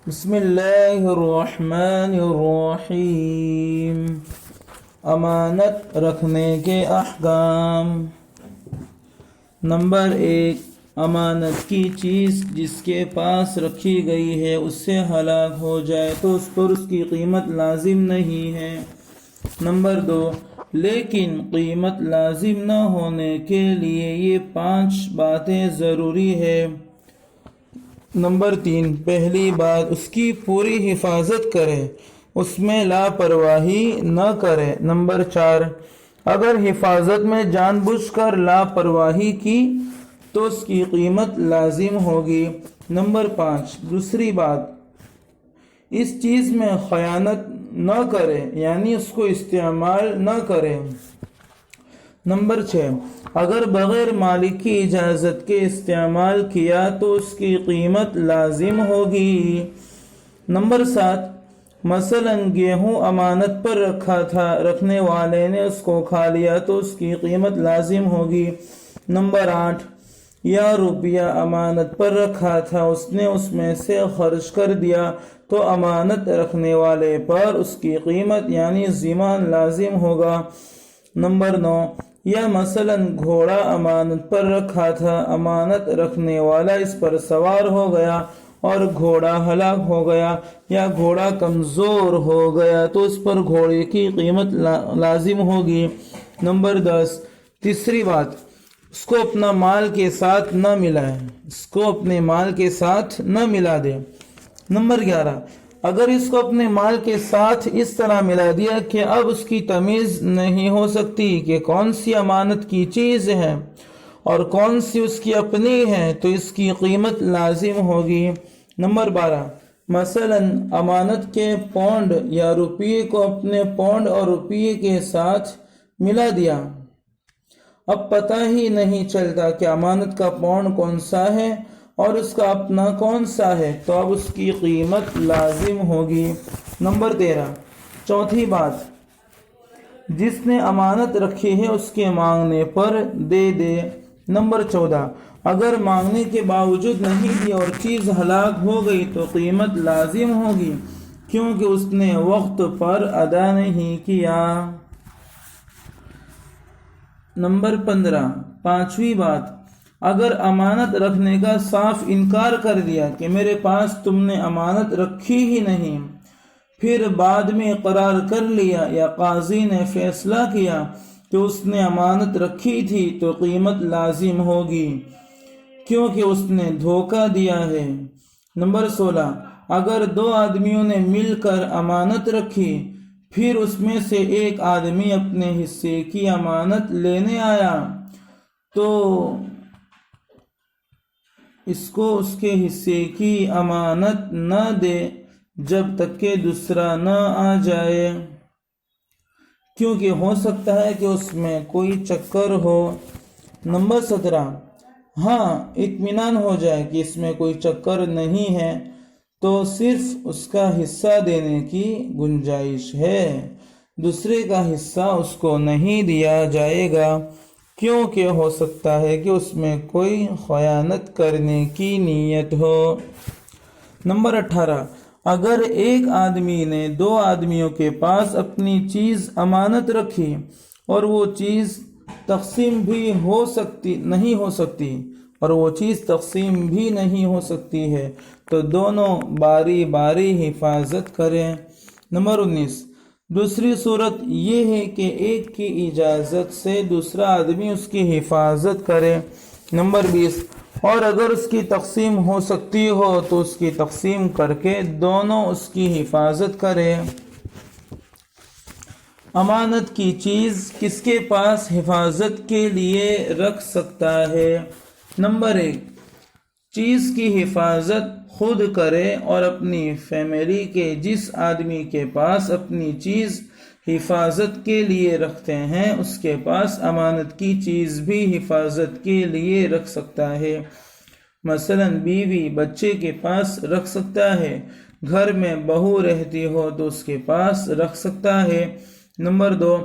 بسم اللہ الرحمن الرحیم۔ امانت رکھنے کے احکام۔ نمبر 1، امانت کی چیز جس کے پاس رکھی گئی ہے اس سے ہلاک ہو جائے تو اس پر اس کی قیمت لازم نہیں ہے۔ نمبر 2، لیکن قیمت لازم نہ ہونے کے لیے یہ 5 باتیں ضروری ہے۔ نمبر 3، پہلی بات اس کی پوری حفاظت کرے، اس میں لاپرواہی نہ کرے۔ نمبر 4، اگر حفاظت میں جان بوجھ کر لاپرواہی کی تو اس کی قیمت لازم ہوگی۔ نمبر 5، دوسری بات اس چیز میں خیانت نہ کرے، یعنی اس کو استعمال نہ کرے۔ نمبر 6، اگر بغیر مالک کی اجازت کے استعمال کیا تو اس کی قیمت لازم ہوگی۔ نمبر 7، مثلا گیہوں امانت پر رکھا تھا، رکھنے والے نے اس کو کھا لیا تو اس کی قیمت لازم ہوگی۔ نمبر 8، یا روپیہ امانت پر رکھا تھا، اس نے اس میں سے خرچ کر دیا تو امانت رکھنے والے پر اس کی قیمت یعنی ضمان لازم ہوگا۔ نمبر 9، یا مثلا گھوڑا امانت پر رکھا تھا، امانت رکھنے والا اس پر سوار ہو گیا اور گھوڑا ہلاک ہو گیا یا گھوڑا کمزور ہو گیا تو اس پر گھوڑے کی قیمت لازم ہوگی۔ نمبر 10، تیسری بات اس کو اپنا مال کے ساتھ نہ ملائے، اس کو اپنے مال کے ساتھ نہ ملا دے۔ نمبر 11، اگر اس کو اپنے مال کے ساتھ اس طرح ملا دیا کہ اب اس کی تمیز نہیں ہو سکتی کہ کون سی امانت کی چیز ہے اور کون سی اس کی اپنی ہے تو اس کی قیمت لازم ہوگی۔ نمبر 12، مثلا امانت کے پونڈ یا روپیے کو اپنے پونڈ اور روپیے کے ساتھ ملا دیا، اب پتہ ہی نہیں چلتا کہ امانت کا پونڈ کون سا ہے اور اس کا اپنا کون سا ہے تو اب اس کی قیمت لازم ہوگی۔ نمبر 13، چوتھی بات جس نے امانت رکھی ہے اس کے مانگنے پر دے دے۔ نمبر 14، اگر مانگنے کے باوجود نہیں دی اور چیز ہلاک ہو گئی تو قیمت لازم ہوگی کیونکہ اس نے وقت پر ادا نہیں کیا۔ نمبر 15، پانچویں بات اگر امانت رکھنے کا صاف انکار کر دیا کہ میرے پاس تم نے امانت رکھی ہی نہیں، پھر بعد میں اقرار کر لیا یا قاضی نے فیصلہ کیا کہ اس نے امانت رکھی تھی تو قیمت لازم ہوگی کیونکہ اس نے دھوکہ دیا ہے۔ نمبر 16، اگر 2 آدمیوں نے مل کر امانت رکھی، پھر اس میں سے ایک آدمی اپنے حصے کی امانت لینے آیا تو اس کو اس کے حصے کی امانت نہ دے جب تک کہ دوسرا نہ آ جائے، کیونکہ ہو سکتا ہے کہ اس میں کوئی چکر ہو۔ نمبر 17، ہاں اطمینان ہو جائے کہ اس میں کوئی چکر نہیں ہے تو صرف اس کا حصہ دینے کی گنجائش ہے، دوسرے کا حصہ اس کو نہیں دیا جائے گا کیونکہ ہو سکتا ہے کہ اس میں کوئی خیانت کرنے کی نیت ہو۔ نمبر 18، اگر ایک آدمی نے 2 آدمیوں کے پاس اپنی چیز امانت رکھی اور وہ چیز تقسیم بھی نہیں ہو سکتی ہے تو دونوں باری باری حفاظت کریں۔ نمبر 19، دوسری صورت یہ ہے کہ ایک کی اجازت سے دوسرا آدمی اس کی حفاظت کرے۔ نمبر 20، اور اگر اس کی تقسیم ہو سکتی ہو تو اس کی تقسیم کر کے دونوں اس کی حفاظت کریں۔ امانت کی چیز کس کے پاس حفاظت کے لیے رکھ سکتا ہے؟ نمبر 1، چیز کی حفاظت خود کرے اور اپنی فیملی کے جس آدمی کے پاس اپنی چیز حفاظت کے لیے رکھتے ہیں اس کے پاس امانت کی چیز بھی حفاظت کے لیے رکھ سکتا ہے، مثلا بیوی بچے کے پاس رکھ سکتا ہے، گھر میں بہو رہتی ہو تو اس کے پاس رکھ سکتا ہے۔ نمبر 2،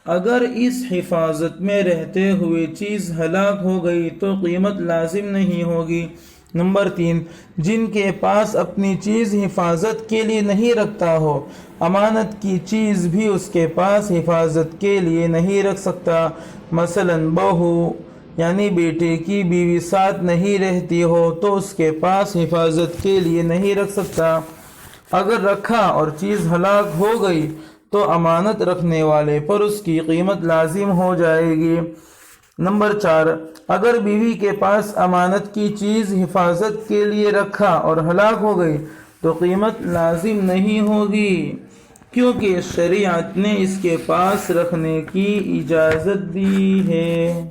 اگر اس حفاظت میں رہتے ہوئے چیز ہلاک ہو گئی تو قیمت لازم نہیں ہوگی نمبر 3، جن کے پاس اپنی چیز حفاظت کے لیے نہیں رکھتا ہو، امانت کی چیز بھی اس کے پاس حفاظت کے لیے نہیں رکھ سکتا۔ مثلا بہو یعنی بیٹے کی بیوی ساتھ نہیں رہتی ہو تو اس کے پاس حفاظت کے لیے نہیں رکھ سکتا۔ اگر رکھا اور چیز ہلاک ہو گئی تو امانت رکھنے والے پر اس کی قیمت لازم ہو جائے گی۔ نمبر 4، اگر بیوی کے پاس امانت کی چیز حفاظت کے لیے رکھا اور ہلاک ہو گئی تو قیمت لازم نہیں ہوگی، کیونکہ شریعت نے اس کے پاس رکھنے کی اجازت دی ہے۔